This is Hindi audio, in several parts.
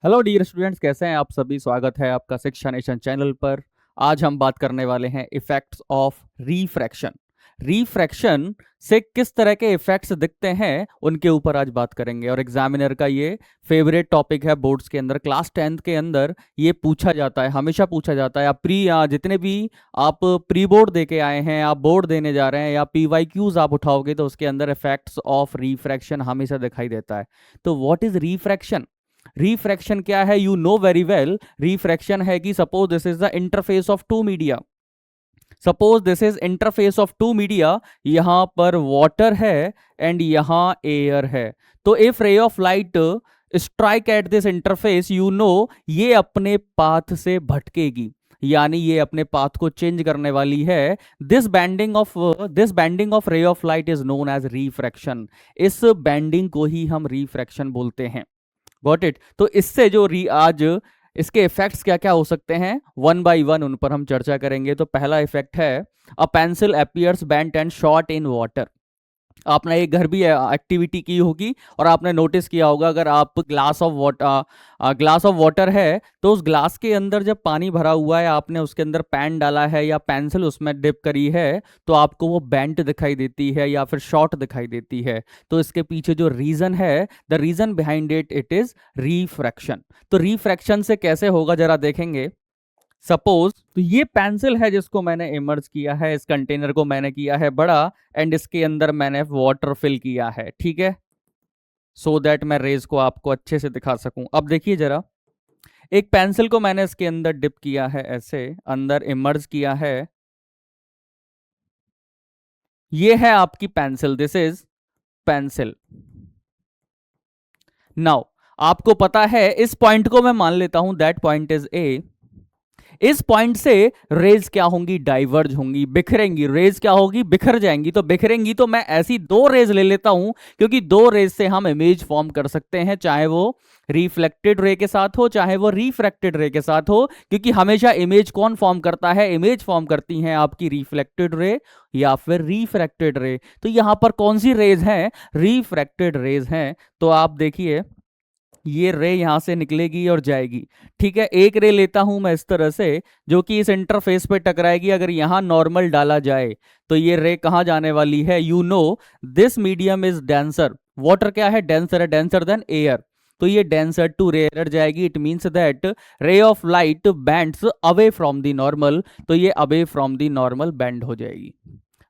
हेलो डियर स्टूडेंट्स, कैसे हैं आप सभी। स्वागत है आपका शिक्षा नेशन चैनल पर। आज हम बात करने वाले हैं इफेक्ट्स ऑफ रिफ्रैक्शन। रिफ्रैक्शन से किस तरह के इफेक्ट्स दिखते हैं उनके ऊपर आज बात करेंगे। और एग्जामिनर का ये फेवरेट टॉपिक है बोर्ड्स के अंदर। क्लास 10th के अंदर ये पूछा जाता है, हमेशा पूछा जाता है। आप जितने भी आप प्री बोर्ड दे के आए हैं, आप बोर्ड देने जा रहे हैं, या PYQs आप उठाओगे तो उसके अंदर इफेक्ट्स ऑफ रिफ्रैक्शन हमेशा दिखाई देता है। तो व्हाट इज रिफ्रैक्शन? रिफ्रैक्शन क्या है? You know very well. Refraction है कि suppose this is the interface of two media. Suppose this is interface of two media. यहां पर वाटर है एंड यहां एयर है। तो इफ रे of light strike at this interface, you know ये अपने पाथ से भटकेगी, यानी ये अपने पाथ को चेंज करने वाली है। This bending of ray of light is known as refraction. इस बैंडिंग को ही हम रिफ्रैक्शन बोलते हैं। Got it. तो इससे जो आज इसके इफेक्ट्स क्या क्या हो सकते हैं, वन बाय वन उन पर हम चर्चा करेंगे। तो पहला इफेक्ट है a pencil appears bent and short in water. आपने एक घर भी एक्टिविटी की होगी और आपने नोटिस किया होगा, अगर आप ग्लास ऑफ वाटर है तो उस ग्लास के अंदर जब पानी भरा हुआ है, आपने उसके अंदर पेन डाला है या पेंसिल उसमें डिप करी है, तो आपको वो बेंट दिखाई देती है या फिर शॉर्ट दिखाई देती है। तो इसके पीछे जो रीजन है, the reason behind it is refraction. तो रिफ्रैक्शन से कैसे होगा जरा देखेंगे। सपोज तो ये पेंसिल है जिसको मैंने इमर्ज किया है, इस कंटेनर को मैंने किया है बड़ा एंड इसके अंदर मैंने वाटर फिल किया है, ठीक है, सो दैट मैं रेज को आपको अच्छे से दिखा सकूं। अब देखिए जरा, एक पेंसिल को मैंने इसके अंदर डिप किया है, ऐसे अंदर इमर्ज किया है। ये है आपकी pencil, this is pencil. Now आपको पता है इस पॉइंट को मैं मान लेता हूं दैट पॉइंट इज ए। इस पॉइंट से रेज क्या होंगी, डाइवर्ज होंगी, बिखरेंगी। रेज क्या होगी, बिखर जाएंगी। तो बिखरेंगी तो मैं ऐसी दो रेज ले लेता हूं, क्योंकि दो रेज से हम इमेज फॉर्म कर सकते हैं, चाहे वो रिफ्लेक्टेड रे के साथ हो चाहे वो रिफ्रैक्टेड रे के साथ हो। क्योंकि हमेशा इमेज कौन फॉर्म करता है, इमेज फॉर्म करती हैं आपकी रिफ्लेक्टेड रे या फिर रिफ्रैक्टेड रे। तो यहां पर कौन सी रेज हैं, रिफ्रैक्टेड रेज हैं। तो आप देखिए ये रे यहां से निकलेगी और जाएगी, ठीक है। एक रे लेता हूं मैं इस तरह से, जो कि इस इंटरफेस पे टकराएगी। अगर यहां नॉर्मल डाला जाए तो ये रे कहां जाने वाली है, you know this medium is denser. Water क्या है, डेंसर है, डेंसर देन एयर। तो ये डेंसर टू रेयर जाएगी। इट मींस दैट रे of light bands away from the normal. तो ये away from the normal band हो जाएगी।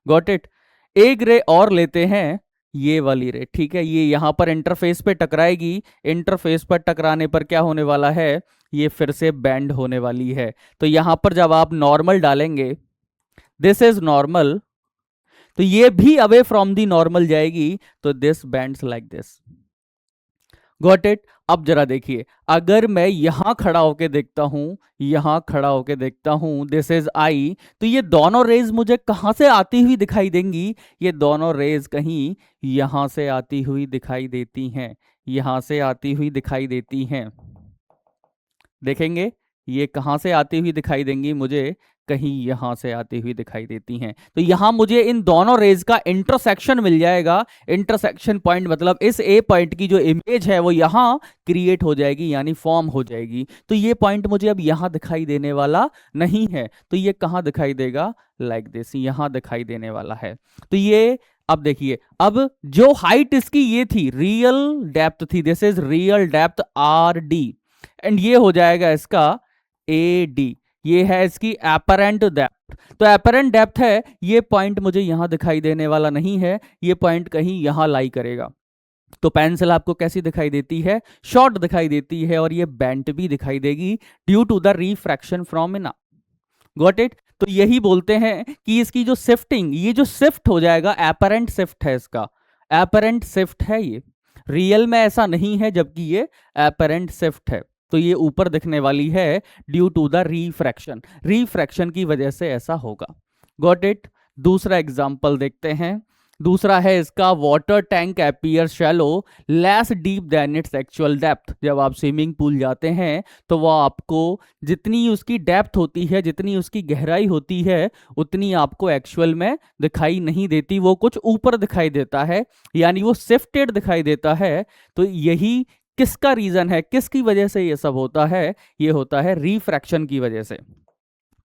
Got it. एक रे और लेते हैं, ये वाली रे, ठीक है। ये यहां पर इंटरफेस पे टकराएगी। इंटरफेस पर टकराने पर क्या होने वाला है, ये फिर से बैंड होने वाली है। तो यहां पर जब आप नॉर्मल डालेंगे, दिस इज नॉर्मल, तो ये भी अवे फ्रॉम दी नॉर्मल जाएगी। तो this bands like this. Got it. अब जरा देखिए, अगर मैं यहां खड़ा होके देखता हूं, यहां खड़ा होके देखता हूं, दिस इज आई, तो ये दोनों रेज मुझे कहां से आती हुई दिखाई देंगी, ये दोनों रेज कहीं यहां से आती हुई दिखाई देती हैं, यहां से आती हुई दिखाई देती हैं। देखेंगे ये कहां से आती हुई दिखाई देंगी, मुझे कहीं यहां से आती हुई दिखाई देती हैं। तो यहां मुझे इन दोनों रेज का इंटरसेक्शन मिल जाएगा। इंटरसेक्शन पॉइंट मतलब इस ए पॉइंट की जो इमेज है वो यहां क्रिएट हो जाएगी, यानी फॉर्म हो जाएगी। तो ये पॉइंट मुझे अब यहां दिखाई देने वाला नहीं है। तो ये कहां दिखाई देगा, लाइक दिस, यहां दिखाई देने वाला है। तो ये अब देखिए, अब जो हाइट इसकी ये थी, रियल डेप्थ थी, this is real depth RD, and ये हो जाएगा इसका AD। ये है इसकी एपरेंट डेप्थ। तो एपरेंट डेप्थ है, ये पॉइंट मुझे यहां दिखाई देने वाला नहीं है, ये पॉइंट कहीं यहां लाई करेगा। तो पेंसिल आपको कैसी दिखाई देती है, शॉर्ट दिखाई देती है, और ये बेंट भी दिखाई देगी ड्यू टू द रिफ्रैक्शन फ्रॉमिना। Got it. तो यही बोलते हैं कि इसकी जो शिफ्टिंग, ये जो शिफ्ट हो जाएगा, एपरेंट शिफ्ट है इसका, एपरेंट शिफ्ट है ये। रियल में ऐसा नहीं है, जबकि ये एपरेंट शिफ्ट है। तो ये ऊपर दिखने वाली है due to the refraction, refraction की वजह से ऐसा होगा। Got it. दूसरा एग्जांपल देखते हैं। दूसरा है इसका, water tank appear shallow less deep than its actual depth. जब आप स्विमिंग पूल जाते हैं तो वह आपको जितनी उसकी डेप्थ होती है, जितनी उसकी गहराई होती है, उतनी आपको एक्चुअल में दिखाई नहीं देती, वो कुछ ऊपर दिखाई देता है, यानी वो शिफ्टेड दिखाई देता है। तो यही किसका रीजन है, किसकी वजह से ये सब होता है? ये होता है रिफ्रैक्शन की वजह से।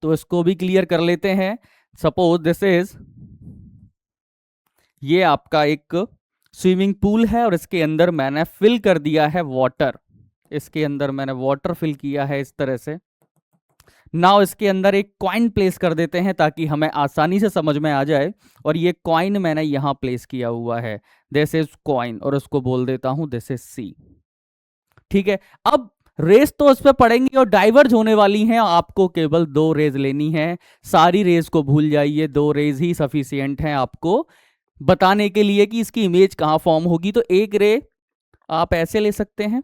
तो इसको भी क्लियर कर लेते हैं। सपोज दिस इज, ये आपका एक स्विमिंग पूल है और इसके अंदर मैंने फिल कर दिया है वाटर। इसके अंदर मैंने वाटर फिल किया है इस तरह से। नाउ इसके अंदर एक कॉइन प्लेस कर देते हैं ताकि हमें आसानी से समझ में आ जाए। और ये कॉइन मैंने यहां प्लेस किया हुआ है, दिस इज कॉइन, और उसको बोल देता हूं दिस इज सी। ठीक है, अब रेस तो उस पर पड़ेंगी और डाइवर्ज होने वाली हैं। आपको केवल 2 रेज लेनी है, सारी रेज को भूल जाइए, 2 रेज ही सफिशियंट हैं आपको बताने के लिए कि इसकी इमेज कहां फॉर्म होगी। तो एक रे आप ऐसे ले सकते हैं।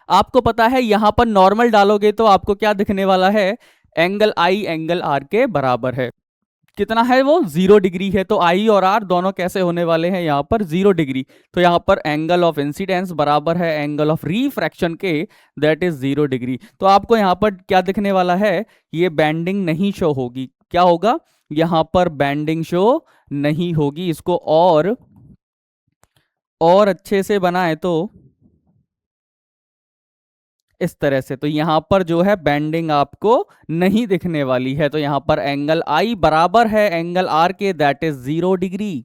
आपको पता है यहां पर नॉर्मल डालोगे तो आपको क्या दिखने वाला है, एंगल आई एंगल आर के बराबर है। कितना है वो, 0 डिग्री है। तो आई और आर दोनों कैसे होने वाले हैं, यहां पर 0 डिग्री। तो यहां पर एंगल ऑफ इंसिडेंस बराबर है एंगल ऑफ रिफ्रैक्शन के, दैट इज 0 डिग्री। तो आपको यहां पर क्या दिखने वाला है, ये बैंडिंग नहीं शो होगी। क्या होगा, यहां पर बैंडिंग शो नहीं होगी। इसको और अच्छे से बनाए तो इस तरह से, तो यहां पर जो है बैंडिंग आपको नहीं दिखने वाली है। तो यहां पर एंगल आई बराबर है एंगल आर के, दैट इज 0 डिग्री।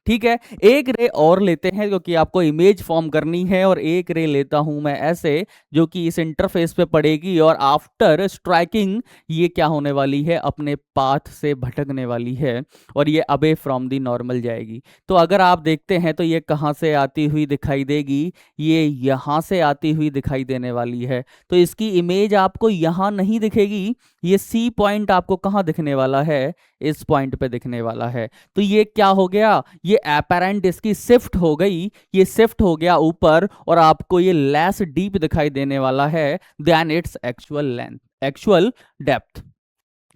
ठीक है, एक रे और लेते हैं क्योंकि आपको इमेज फॉर्म करनी है। और एक रे लेता हूं मैं ऐसे, जो कि इस इंटरफेस पे पड़ेगी और आफ्टर स्ट्राइकिंग ये क्या होने वाली है, अपने पाथ से भटकने वाली है और ये अवे फ्रॉम दी नॉर्मल जाएगी। तो अगर आप देखते हैं तो ये कहां से आती हुई दिखाई देगी, ये यहां से आती हुई दिखाई देने वाली है। तो इसकी इमेज आपको यहां नहीं दिखेगी, ये सी पॉइंट आपको कहां दिखने वाला है, इस पॉइंट पे दिखने वाला है। तो ये क्या हो गया, ये एपेरेंट इसकी शिफ्ट हो गई, ये शिफ्ट हो गया ऊपर और आपको ये लेस डीप दिखाई देने वाला है than its actual length, actual depth.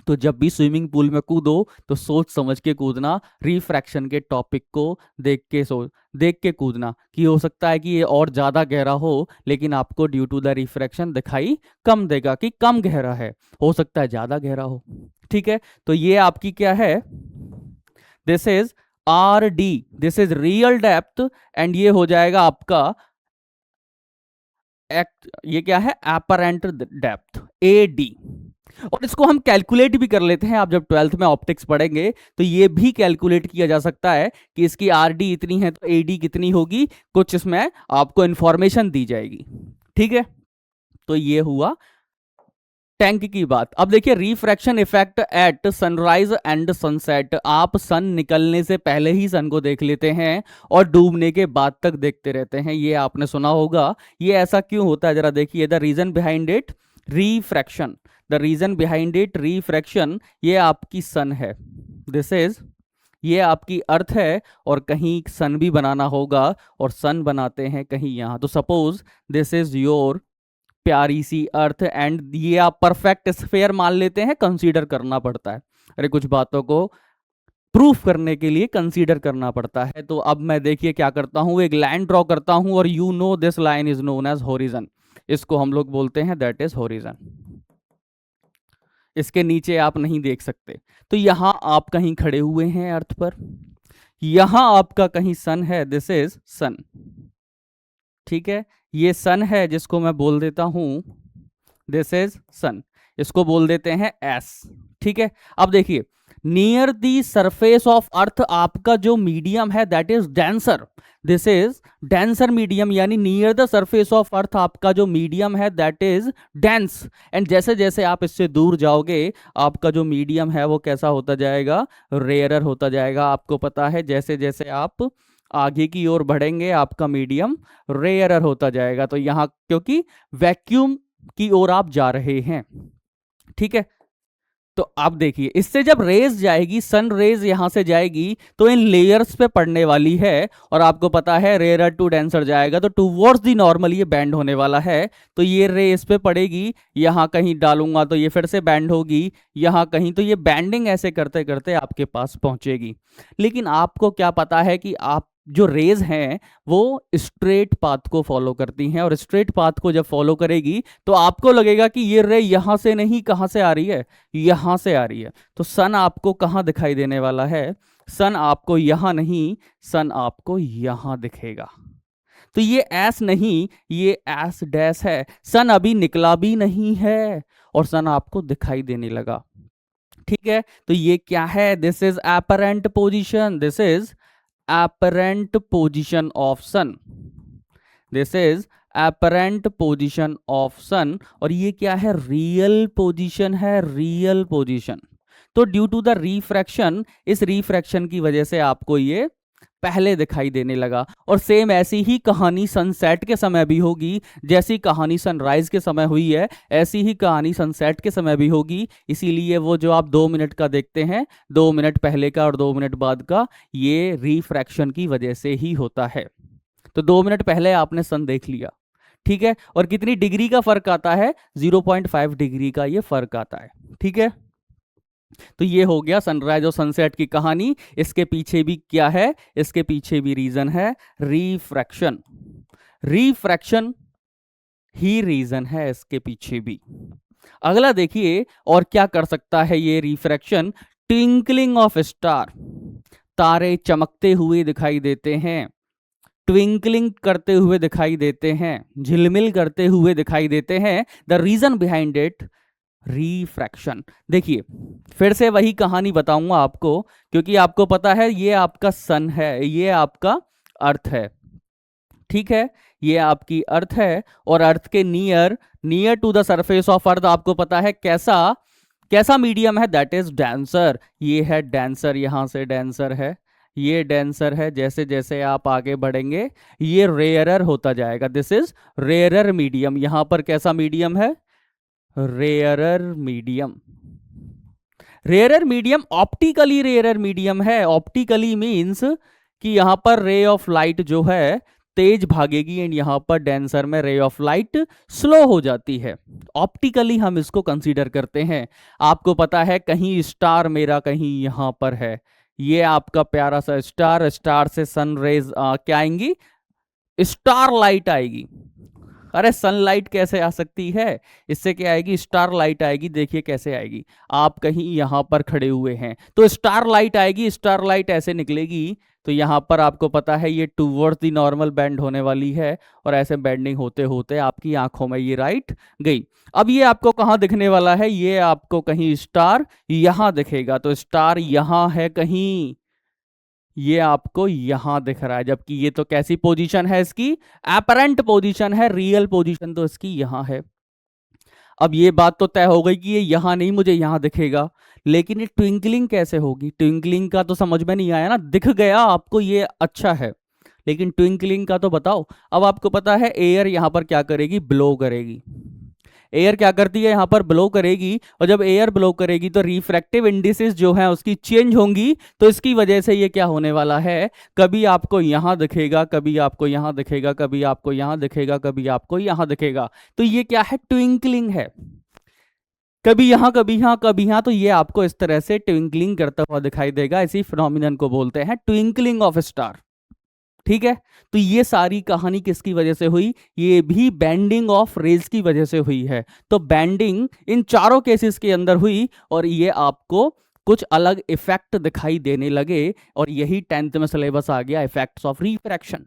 तो जब भी स्विमिंग पूल में कूदो तो सोच समझ के कूदना, रिफ्रैक्शन के टॉपिक को देख के कूदना, कि हो सकता है कि ये और ज्यादा गहरा हो लेकिन आपको ड्यू टू द रिफ्रैक्शन दिखाई कम देगा कि कम गहरा है, हो सकता है ज्यादा गहरा हो। ठीक है, तो ये आपकी क्या है, this is R D, this is real depth, and ये हो जाएगा आपका ये क्या है, एपरेंट डेप्थ, ए डी। और इसको हम कैलकुलेट भी कर लेते हैं, आप जब 12th में ऑप्टिक्स पढ़ेंगे तो ये भी कैलकुलेट किया जा सकता है कि इसकी आर डी इतनी है तो ए डी कितनी होगी, कुछ इसमें आपको इंफॉर्मेशन दी जाएगी। ठीक है, तो ये हुआ टैंक की बात। अब देखिए refraction effect at sunrise and sunset, आप सन निकलने से पहले ही सन को देख लेते हैं और डूबने के बाद तक देखते रहते हैं, ये आपने सुना होगा। ये ऐसा क्यों होता है, जरा देखिए, the reason behind it refraction, the reason behind it refraction. ये आपकी सन है, दिस इज, ये आपकी अर्थ है और कहीं सन भी बनाना होगा और सन बनाते हैं कहीं यहां। तो सपोज दिस इज योर प्यारी सी अर्थ एंड ये आप परफेक्ट स्फेयर मान लेते हैं, कंसीडर करना पड़ता है, अरे कुछ बातों को प्रूफ करने के लिए कंसीडर करना पड़ता है। तो अब मैं देखिए क्या करता हूं, एक लाइन ड्रॉ करता हूं और you know this line is known as horizon, इसको हम लोग बोलते हैं दैट इज होरिजन। इसके नीचे आप नहीं देख सकते। तो यहां आप कहीं खड़े हुए हैं अर्थ पर, यहां आपका कहीं सन है, दिस इज सन। ठीक है, ये सन है जिसको मैं बोल देता हूं दिस इज सन, इसको बोल देते हैं एस। ठीक है, अब देखिए near the surface of earth आपका जो मीडियम है that is denser, this is denser medium, यानी near the surface of earth आपका जो मीडियम है दैट इज डेंस। एंड जैसे जैसे आप इससे दूर जाओगे आपका जो मीडियम है वो कैसा होता जाएगा, रेयरर होता जाएगा। आपको पता है जैसे जैसे आप आगे की ओर बढ़ेंगे आपका मीडियम रेयरर होता जाएगा। तो यहां क्योंकि वैक्यूम की ओर आप जा रहे हैं। ठीक है, तो आप देखिए इससे जब रेज जाएगी, सन रेज यहां से जाएगी तो इन लेयर्स पे पड़ने वाली है और आपको पता है रेयर टू डेंसर जाएगा तो टूवर्ड्स दी नॉर्मल ये बैंड होने वाला है। तो ये रे इस पे पड़ेगी, यहां कहीं डालूंगा तो ये फिर से बैंड होगी, यहां कहीं, तो ये बैंडिंग ऐसे करते करते आपके पास पहुंचेगी। लेकिन आपको क्या पता है कि आप जो रेज हैं वो स्ट्रेट पाथ को फॉलो करती हैं और स्ट्रेट पाथ को जब फॉलो करेगी तो आपको लगेगा कि ये रे यहां से नहीं, कहां से आ रही है, यहां से आ रही है। तो सन आपको कहां दिखाई देने वाला है, सन आपको यहां नहीं, सन आपको यहां दिखेगा। तो ये एस नहीं, ये एस डैश है। सन अभी निकला भी नहीं है और सन आपको दिखाई देने लगा। ठीक है, तो ये क्या है? This is apparent position, this is apparent position of sun, this is apparent position of sun. और ये क्या है? रियल पोजीशन है, रियल पोजीशन। तो ड्यू टू द रिफ्रैक्शन, इस रिफ्रैक्शन की वजह से आपको ये पहले दिखाई देने लगा। और सेम ऐसी ही कहानी सनसेट के समय भी होगी, जैसी कहानी सनराइज के समय हुई है ऐसी ही कहानी सनसेट के समय भी होगी। इसीलिए वो जो आप 2 मिनट का देखते हैं, 2 मिनट पहले का और 2 मिनट बाद का, ये रिफ्रैक्शन की वजह से ही होता है। तो 2 मिनट पहले आपने सन देख लिया, ठीक है, और कितनी डिग्री का फर्क आता है? 0.5 डिग्री का ये फर्क आता है। ठीक है, तो ये हो गया सनराइज और सनसेट की कहानी। इसके पीछे भी क्या है? इसके पीछे भी रीजन है रिफ्रैक्शन। रिफ्रैक्शन ही रीजन है इसके पीछे भी। अगला देखिए, और क्या कर सकता है ये रिफ्रैक्शन? ट्विंकलिंग ऑफ स्टार, तारे चमकते हुए दिखाई देते हैं, ट्विंकलिंग करते हुए दिखाई देते हैं, झिलमिल करते हुए दिखाई देते हैं। The reason behind it, refraction. देखिए, फिर से वही कहानी बताऊंगा आपको, क्योंकि आपको पता है ये आपका सन है, ये आपका अर्थ है। ठीक है, ये आपकी अर्थ है, और अर्थ के near near to the surface of earth आपको पता है कैसा कैसा मीडियम है? That is denser. ये है डेंसर, यहां से डेंसर है, ये डेंसर है। जैसे जैसे आप आगे बढ़ेंगे ये रेयरर होता जाएगा। This is rarer medium. यहां पर कैसा मीडियम है? Rarer medium. Rarer medium optically rarer medium है। ऑप्टिकली मींस कि यहां पर रे ऑफ लाइट जो है तेज भागेगी, एंड यहां पर डेंसर में रे ऑफ लाइट स्लो हो जाती है। ऑप्टिकली हम इसको कंसीडर करते हैं। आपको पता है कहीं स्टार मेरा कहीं यहां पर है, ये आपका प्यारा सा स्टार, स्टार से सन रेज क्या आएंगी? स्टार लाइट आएगी। अरे सनलाइट कैसे आ सकती है? इससे क्या आएगी? स्टार लाइट आएगी। देखिए कैसे आएगी, आप कहीं यहां पर खड़े हुए हैं तो स्टार लाइट आएगी, स्टार लाइट ऐसे निकलेगी। तो यहां पर आपको पता है ये टूवर्ड्स दी नॉर्मल बैंड होने वाली है, और ऐसे बेंडिंग होते होते आपकी आंखों में ये राइट गई। अब ये आपको कहां दिखने वाला है? ये आपको कहीं स्टार यहां दिखेगा, तो स्टार यहां है कहीं, ये आपको यहां दिख रहा है, जबकि ये तो कैसी पोजीशन है इसकी? अपरेंट पोजीशन है, रियल पोजीशन तो इसकी यहां है। अब ये बात तो तय हो गई कि ये यहां नहीं, मुझे यहां दिखेगा, लेकिन ये ट्विंकलिंग कैसे होगी? ट्विंकलिंग का तो समझ में नहीं आया ना, दिख गया आपको ये अच्छा है, लेकिन ट्विंकलिंग का तो बताओ। अब आपको पता है एयर यहां पर क्या करेगी? ब्लो करेगी। एयर क्या करती है? यहां पर ब्लो करेगी, और जब एयर ब्लो करेगी तो रिफ्रैक्टिव इंडिसेस जो है उसकी चेंज होंगी। तो इसकी वजह से ये क्या होने वाला है? कभी आपको यहां दिखेगा, कभी आपको यहां दिखेगा, कभी आपको यहां दिखेगा, कभी आपको यहां दिखेगा। तो ये क्या है? ट्विंकलिंग है। कभी यहां कभी यहां कभी यहां, तो ये आपको इस तरह से ट्विंकलिंग करता हुआ दिखाई देगा। इसी फिनोमिनन को बोलते हैं ट्विंकलिंग ऑफ स्टार। ठीक है, तो ये सारी कहानी किसकी वजह से हुई? ये भी बैंडिंग ऑफ रेज की वजह से हुई है। तो बैंडिंग इन चारों केसेस के अंदर हुई, और ये आपको कुछ अलग इफेक्ट दिखाई देने लगे, और यही 10th में सिलेबस आ गया, इफेक्ट्स ऑफ रिफ्रैक्शन,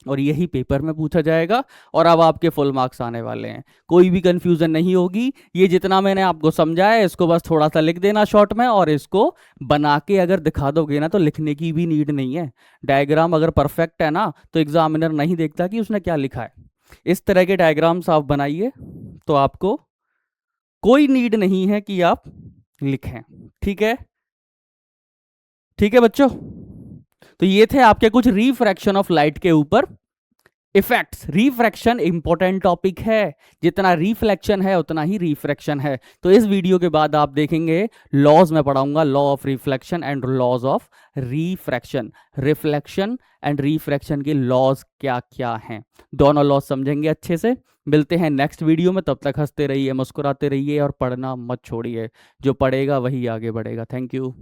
और यही पेपर में पूछा जाएगा। और अब आपके फुल मार्क्स आने वाले हैं, कोई भी कंफ्यूजन नहीं होगी। ये जितना मैंने आपको समझाया इसको बस थोड़ा सा लिख देना शॉर्ट में, और इसको बना के अगर दिखा दोगे ना तो लिखने की भी नीड नहीं है। डायग्राम अगर परफेक्ट है ना तो एग्जामिनर नहीं देखता कि उसने क्या लिखा है। इस तरह के डायग्राम्स आप बनाइए तो आपको कोई नीड नहीं है कि आप लिखें। ठीक है, ठीक है बच्चों, तो ये थे आपके कुछ रिफ्रैक्शन ऑफ लाइट के ऊपर इफेक्ट्स। रिफ्रैक्शन इंपॉर्टेंट टॉपिक है, जितना रिफ्लेक्शन है उतना ही रिफ्रैक्शन है। तो इस वीडियो के बाद आप देखेंगे लॉज में पढ़ाऊंगा, law of reflection and laws of refraction. Reflection and refraction के लॉज क्या क्या हैं, दोनों लॉज समझेंगे अच्छे से। मिलते हैं नेक्स्ट वीडियो में, तब तक हंसते रहिए, मुस्कुराते रहिए और पढ़ना मत छोड़िए। जो पढ़ेगा वही आगे बढ़ेगा। Thank you.